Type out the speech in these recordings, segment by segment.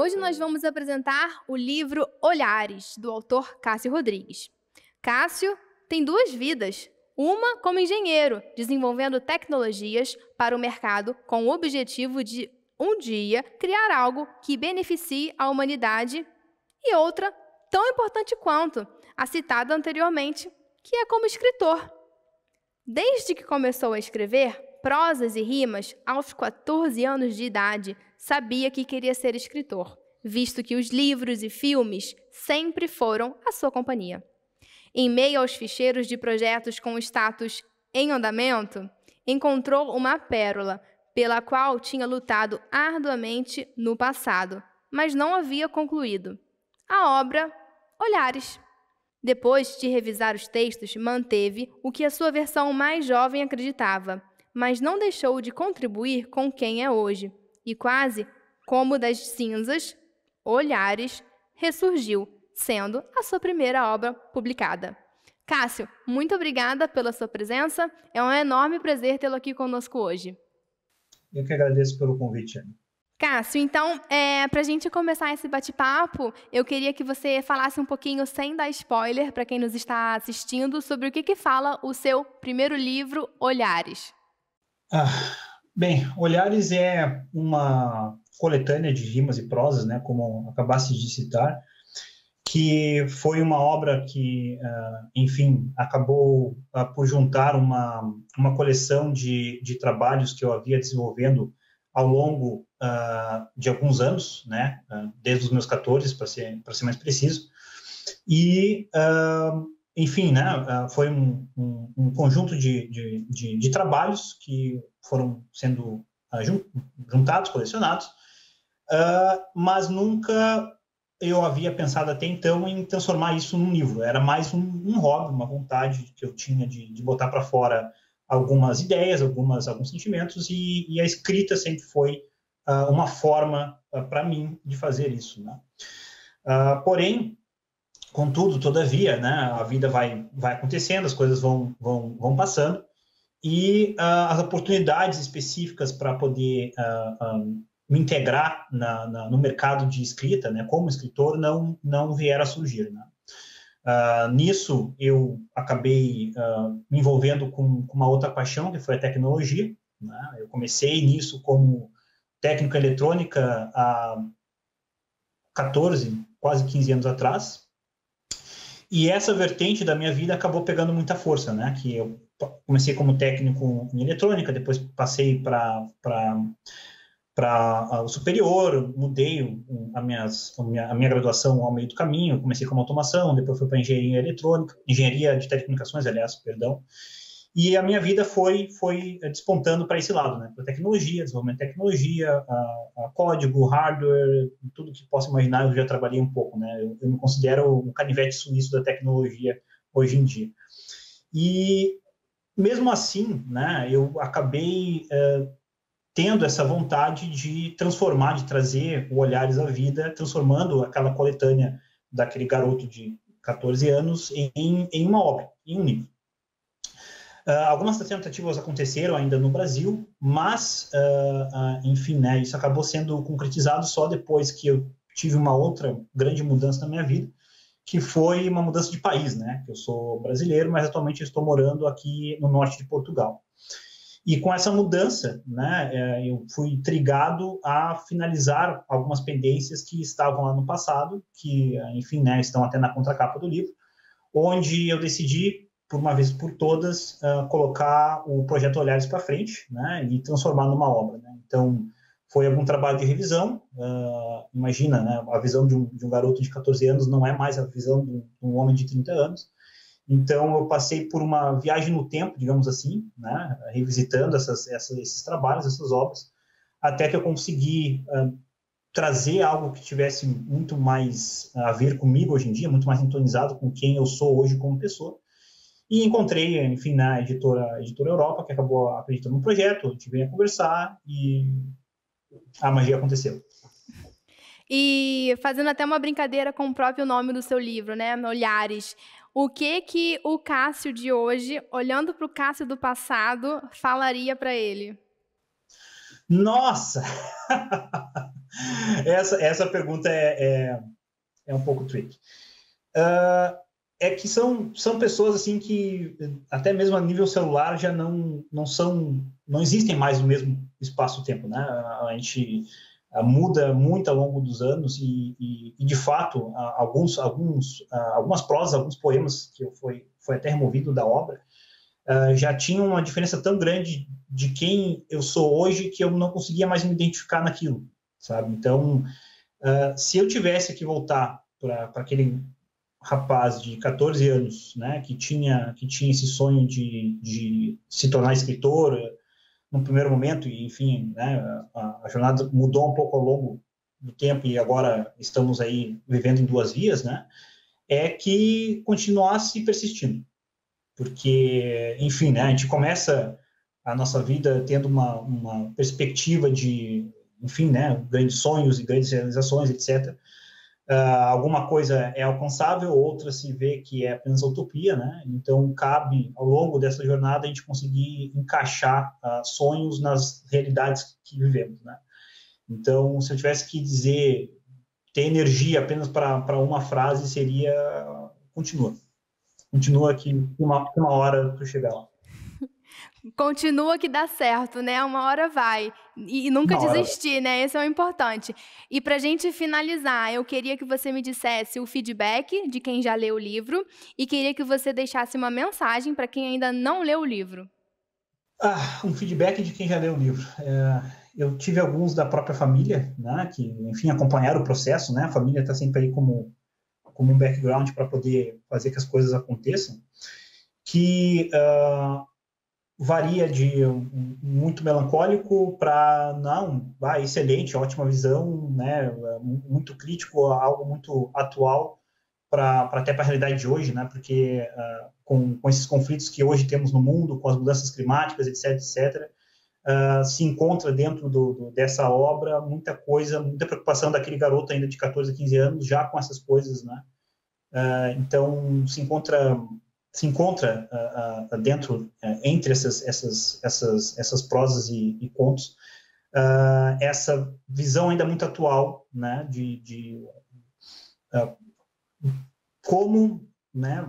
Hoje nós vamos apresentar o livro Olhares, do autor Cássio Rodrigues. Cássio tem duas vidas, uma como engenheiro, desenvolvendo tecnologias para o mercado com o objetivo de, um dia, criar algo que beneficie a humanidade, e outra, tão importante quanto, a citada anteriormente, que é como escritor. Desde que começou a escrever prosas e rimas, aos 14 anos de idade, sabia que queria ser escritor, visto que os livros e filmes sempre foram a sua companhia. Em meio aos ficheiros de projetos com status em andamento, encontrou uma pérola, pela qual tinha lutado arduamente no passado, mas não havia concluído. A obra Olhares. Depois de revisar os textos, manteve o que a sua versão mais jovem acreditava, mas não deixou de contribuir com quem é hoje. E quase como das cinzas, Olhares ressurgiu, sendo a sua primeira obra publicada. Cássio, muito obrigada pela sua presença. É um enorme prazer tê-lo aqui conosco hoje. Eu que agradeço pelo convite, Ana. Cássio, então, para a gente começar esse bate-papo, eu queria que você falasse um pouquinho, sem dar spoiler, para quem nos está assistindo, sobre o que fala o seu primeiro livro, Olhares. Bem, Olhares é uma coletânea de rimas e prosas, né, como acabaste de citar, que foi uma obra que, enfim, acabou por juntar uma coleção de trabalhos que eu havia desenvolvendo ao longo de alguns anos, né, desde os meus 14, para ser mais preciso, e, enfim, né, foi um conjunto de trabalhos que foram sendo juntados, colecionados, mas nunca eu havia pensado até então em transformar isso num livro. Era mais um hobby, uma vontade que eu tinha de botar para fora algumas ideias, alguns sentimentos, e a escrita sempre foi uma forma para mim de fazer isso, né? Porém, contudo, todavia, né, a vida vai acontecendo, as coisas vão passando, e as oportunidades específicas para poder me integrar no mercado de escrita, né, como escritor, não vieram a surgir, né? Nisso, eu acabei me envolvendo com uma outra paixão, que foi a tecnologia, né? Eu comecei nisso como técnico em eletrônica há 14, quase 15 anos atrás, e essa vertente da minha vida acabou pegando muita força, né? Que eu comecei como técnico em eletrônica, depois passei para o superior, mudei a minha graduação ao meio do caminho, comecei com automação, depois fui para engenharia de telecomunicações, aliás, perdão, e a minha vida foi despontando para esse lado, né, para tecnologia, desenvolvimento de tecnologia, código, hardware, tudo que possa imaginar, eu já trabalhei um pouco, né, eu me considero um canivete suíço da tecnologia hoje em dia. E mesmo assim, né, eu acabei tendo essa vontade de transformar, de trazer o Olhares à vida, transformando aquela coletânea daquele garoto de 14 anos em uma obra, em um livro. Algumas tentativas aconteceram ainda no Brasil, mas, enfim, né, isso acabou sendo concretizado só depois que eu tive uma outra grande mudança na minha vida, que foi uma mudança de país, né? Eu sou brasileiro, mas atualmente estou morando aqui no norte de Portugal. E com essa mudança, né, eu fui intrigado a finalizar algumas pendências que estavam lá no passado, que, enfim, né, estão até na contracapa do livro, onde eu decidi, por uma vez por todas, colocar o projeto Olhares para frente, né, e transformar numa obra, né? Então, foi algum trabalho de revisão. Imagina, né, a visão de um garoto de 14 anos não é mais a visão de um homem de 30 anos. Então, eu passei por uma viagem no tempo, digamos assim, né, revisitando esses trabalhos, essas obras, até que eu consegui trazer algo que tivesse muito mais a ver comigo hoje em dia, muito mais sintonizado com quem eu sou hoje como pessoa. E encontrei, enfim, na editora Europa, que acabou acreditando no projeto, a gente veio a conversar e a magia aconteceu. E fazendo até uma brincadeira com o próprio nome do seu livro, né, Olhares, o que o Cássio de hoje, olhando para o Cássio do passado, falaria para ele? Nossa! Essa pergunta é um pouco tricky. É que são pessoas assim que até mesmo a nível celular já não existem mais no mesmo espaço-tempo, né? A gente muda muito ao longo dos anos e de fato algumas prosas, alguns poemas que foi até removido da obra já tinham uma diferença tão grande de quem eu sou hoje que eu não conseguia mais me identificar naquilo, sabe? Então, se eu tivesse que voltar para aquele rapaz de 14 anos, né, que tinha esse sonho de se tornar escritor no primeiro momento, e enfim, né, a jornada mudou um pouco ao longo do tempo e agora estamos aí vivendo em duas vias, né, é que continuasse persistindo. Porque, enfim, né, a gente começa a nossa vida tendo uma perspectiva de, enfim, né, grandes sonhos e grandes realizações, etc., alguma coisa é alcançável, outra se vê que é apenas utopia, né? Então, cabe, ao longo dessa jornada, a gente conseguir encaixar sonhos nas realidades que vivemos, né? Então, se eu tivesse que dizer, ter energia apenas para uma frase, seria continua. Continua que uma hora tu chegar lá. Continua que dá certo, né? Uma hora vai. E nunca desistir, né? Esse é o importante. E para a gente finalizar, eu queria que você me dissesse o feedback de quem já leu o livro e queria que você deixasse uma mensagem para quem ainda não leu o livro. Um feedback de quem já leu o livro. Eu tive alguns da própria família, né? Que, enfim, acompanharam o processo, né? A família está sempre aí como um background para poder fazer que as coisas aconteçam. Que varia de muito melancólico para excelente, ótima visão, né, muito crítico, algo muito atual até para a realidade de hoje, né, porque com esses conflitos que hoje temos no mundo, com as mudanças climáticas, etc., se encontra dentro dessa obra muita coisa, muita preocupação daquele garoto ainda de 14, 15 anos já com essas coisas, né, então se encontra dentro, entre essas prosas e contos, essa visão ainda muito atual, né, de como, né,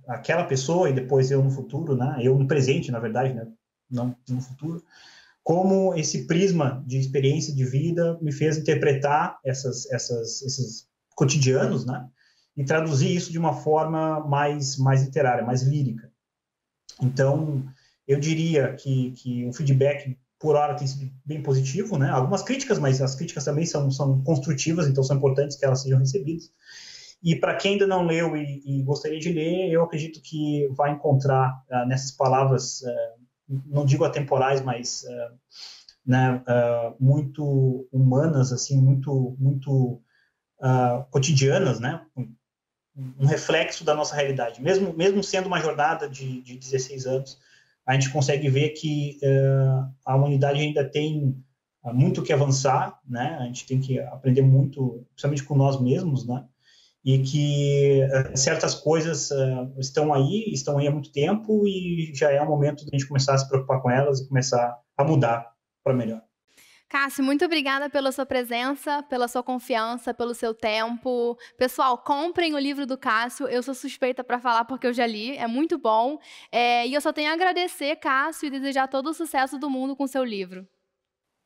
aquela pessoa, e depois eu no futuro, né, eu no presente, na verdade, né, não no futuro, como esse prisma de experiência de vida me fez interpretar esses cotidianos, né, e traduzir isso de uma forma mais literária, mais lírica. Então, eu diria que o feedback, por hora, tem sido bem positivo, né? Algumas críticas, mas as críticas também são construtivas, então são importantes que elas sejam recebidas. E para quem ainda não leu e gostaria de ler, eu acredito que vai encontrar nessas palavras, não digo atemporais, mas né, muito humanas, assim, muito cotidianas, né? Um reflexo da nossa realidade. Mesmo sendo uma jornada de 16 anos, a gente consegue ver que a humanidade ainda tem muito que avançar, né? A gente tem que aprender muito, principalmente com nós mesmos, né? E que certas coisas estão aí há muito tempo e já é o momento de a gente começar a se preocupar com elas e começar a mudar para melhor. Cássio, muito obrigada pela sua presença, pela sua confiança, pelo seu tempo. Pessoal, comprem o livro do Cássio. Eu sou suspeita para falar porque eu já li, é muito bom. E eu só tenho a agradecer, Cássio, e desejar todo o sucesso do mundo com o seu livro.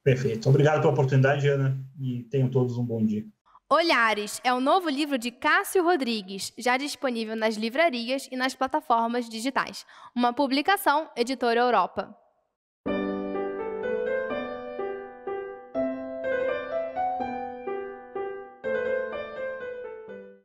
Perfeito. Obrigado pela oportunidade, Ana, e tenham todos um bom dia. Olhares é o novo livro de Cássio Rodrigues, já disponível nas livrarias e nas plataformas digitais. Uma publicação Editora Europa.